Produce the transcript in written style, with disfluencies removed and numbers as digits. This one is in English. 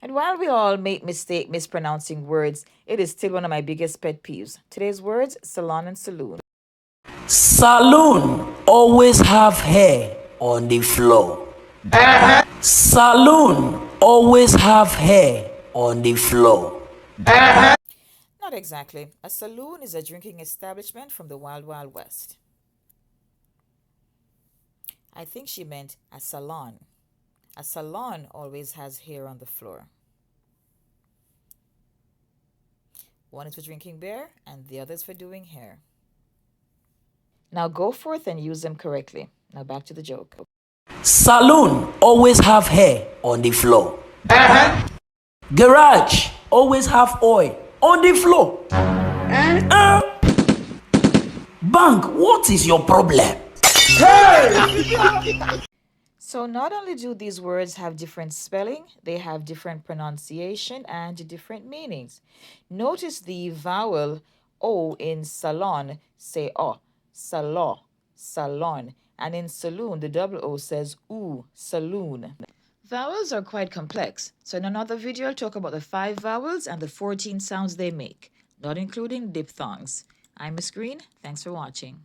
And while we all make mistake mispronouncing words, it is still one of my biggest pet peeves. Today's words, salon and saloon. Saloon always have hair on the floor. Saloon always have hair on the floor. Not exactly. A saloon is a drinking establishment from the Wild Wild West. I think she meant a salon. A salon always has hair on the floor. One is for drinking beer and the other is for doing hair. Now go forth and use them correctly. Now back to the joke. Saloon always have hair on the floor. Garage always have oil on the floor. Bank, what is your problem? So not only do these words have different spelling, they have different pronunciation and different meanings. Notice the vowel O in salon say O, salon, salon. And in saloon, the double O says oo, saloon. Vowels are quite complex, so in another video I'll talk about the 5 vowels and the 14 sounds they make, not including diphthongs. I'm Miss Green, thanks for watching.